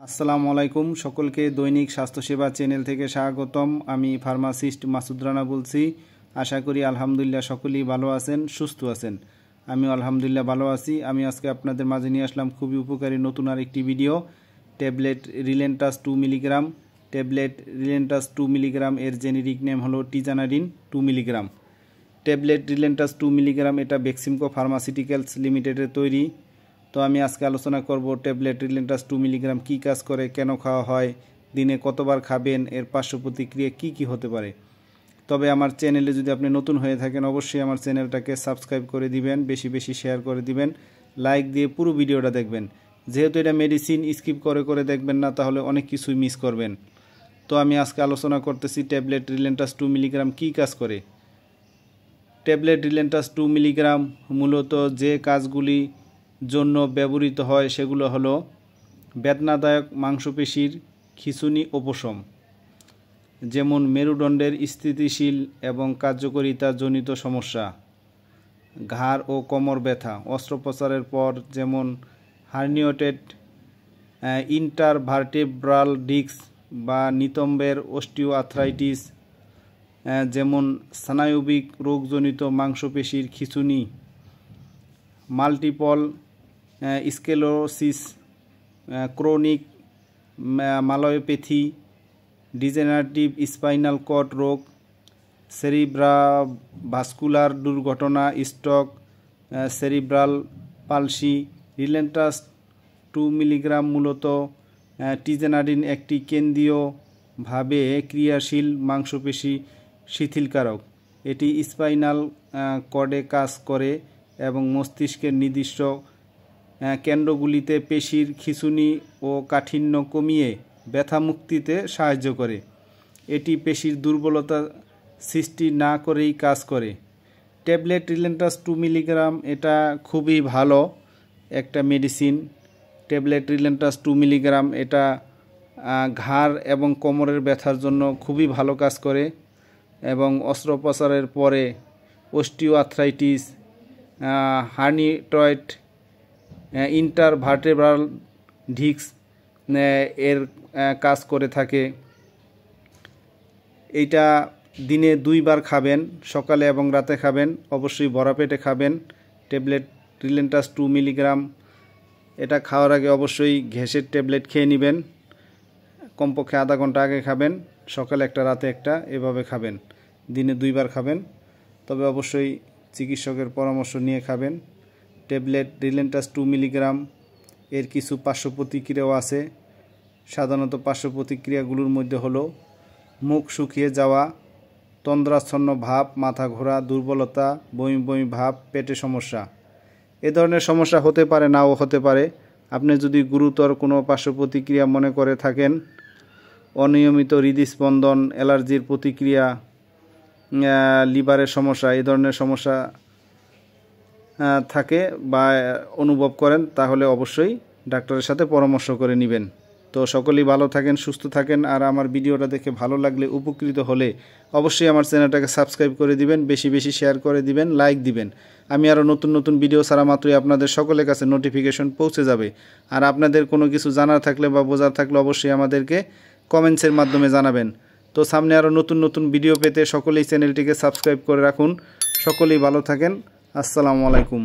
আসসালামু আলাইকুম সকলকে দৈনিক স্বাস্থ্যসেবা চ্যানেল থেকে স্বাগতম। আমি ফার্মাসিস্ট মাসুদ রানা বলছি। আশা করি আলহামদুলিল্লাহ সকলেই ভালো আছেন, সুস্থ আছেন। আমিও আলহামদুলিল্লাহ ভালো আছি। আমি আজকে আপনাদের মাঝে নিয়ে আসলাম খুবই উপকারী নতুন আরেকটি video. Tablet Relentus 2 milligram. Tablet Relentus 2 milligram এর জেনেরিক নেম হলো tizanidine 2 milligram. Tablet Relentus 2 milligram এটা বেক্সিমকো ফার্মাসিউটিক্যালস লিমিটেডের তৈরি। তো আমি আজকে আলোচনা করব ট্যাবলেট রিলেন্টাস 2 মিলিগ্রাম কী কাজ করে, কেন খাওয়া হয়, দিনে কতবার খাবেন, এর পার্শ্ব প্রতিক্রিয়া কী হতে পারে। তবে আমার চ্যানেলে যদি আপনি নতুন হয়ে থাকেন অবশ্যই আমার চ্যানেলটাকে সাবস্ক্রাইব করে দিবেন, বেশি বেশি শেয়ার করে দিবেন, লাইক দিয়ে পুরো ভিডিওটা দেখবেন। যেহেতু এটা মেডিসিন, স্কিপ করে দেখবেন না, তাহলে অনেক কিছুই মিস করবেন। তো আমি আজকে আলোচনা করতেছি ট্যাবলেট রিলেন্টাস 2 মিলিগ্রাম কী কাজ করে। ট্যাবলেট রিলেন্টাস 2 মিলিগ্রাম মূলত যে কাজগুলি জন্য ব্যবহৃত হয় সেগুলো হলো বেদনাদায়ক মাংসপেশির খিঁচুনি উপশম, যেমন মেরুদণ্ডের স্থিতিশীল এবং কার্যকারিতা জনিত সমস্যা, ঘাড় ও কোমর ব্যথা, অস্ত্রোপচারের পর যেমন হার্নিয়েটেড ইন্টারভার্টেব্রাল ডিস্ক বা নিতম্বের অস্টিওআর্থ্রাইটিস, যেমন স্নায়বিক রোগজনিত মাংসপেশির খিঁচুনি, multiple sclerosis, chronic myopathy, degenerative spinal cord রোগ, সেরিব্রাভাস্কুলার দুর্ঘটনা, stroke, cerebral palsy. Relentus 2 milligram মূলত টিজানাডিন একটি কেন্দ্রীয়ভাবে ক্রিয়াশীল মাংসপেশি শিথিলকারক। এটি স্পাইনাল কর্ডে কাজ করে এবং মস্তিষ্কের নির্দিষ্ট কেন্দ্রগুলিতে পেশির খিঁচুনি ও কাঠিন্য কমিয়ে ব্যথা মুক্তিতে সাহায্য করে। এটি পেশির দুর্বলতা সৃষ্টি না করেই কাজ করে। ট্যাবলেট রিলেন্টাস 2 মিলিগ্রাম এটা খুবই ভালো একটা মেডিসিন। ট্যাবলেট রিলেন্টাস 2 মিলিগ্রাম এটা ঘাড় এবং কোমরের ব্যথার জন্য খুবই ভালো কাজ করে এবং অস্ত্রোপচারের পরে অস্টিওআর্থ্রাইটিস, হার্নিয়েটেড ইন্টারভার্টেব্রাল ডিস্ক এর কাজ করে থাকে। এইটা দিনে 2 বার খাবেন, সকালে এবং রাতে খাবেন, অবশ্যই ভরা পেটে খাবেন। ট্যাবলেট রিলেন্টাস 2 মিলিগ্রাম এটা খাওয়ার আগে অবশ্যই গ্যাসের ট্যাবলেট খেয়ে নেবেন, কমপক্ষে আধা ঘন্টা আগে খাবেন, সকালে একটা রাতে একটা, এভাবে খাবেন, দিনে 2 বার খাবেন। তবে অবশ্যই চিকিৎসকের পরামর্শ নিয়ে খাবেন। ট্যাবলেট রিলেন্টাস 2 মিলিগ্রাম এর কিছু পার্শ্ব প্রতিক্রিয়াও আছে। সাধারণত পার্শ্ব প্রতিক্রিয়াগুলোর মধ্যে হলো মুখ শুকিয়ে যাওয়া, তন্দ্রাচ্ছন্ন ভাব, মাথা ঘোরা, দুর্বলতা, বমি বমি ভাব, পেটে সমস্যা। এ ধরনের সমস্যা হতে পারে, নাও হতে পারে। আপনি যদি গুরুতর কোনো পার্শ্ব প্রতিক্রিয়া মনে করে থাকেন, অনিয়মিত হৃদস্পন্দন, অ্যালার্জির প্রতিক্রিয়া, লিভারের সমস্যা, এই ধরনের সমস্যা থাকে বা অনুভব করেন, তাহলে অবশ্যই ডাক্তারের সাথে পরামর্শ করে নেবেন। তো সকলেই ভালো থাকেন, সুস্থ থাকেন। আর আমার ভিডিওটা দেখে ভালো লাগলে, উপকৃত হলে অবশ্যই আমার চ্যানেলটাকে সাবস্ক্রাইব করে দিবেন, বেশি বেশি শেয়ার করে দিবেন, লাইক দিবেন। আমি আরও নতুন নতুন ভিডিও ছাড়া মাত্রই আপনাদের সকলের কাছে নোটিফিকেশন পৌঁছে যাবে। আর আপনাদের কোনো কিছু জানার থাকলে বা বোঝার থাকলে অবশ্যই আমাদেরকে কমেন্টসের মাধ্যমে জানাবেন। তো সামনে আরও নতুন নতুন ভিডিও পেতে সকলেই চ্যানেলটিকে সাবস্ক্রাইব করে রাখুন। সকলেই ভালো থাকেন। আসসালামু আলাইকুম।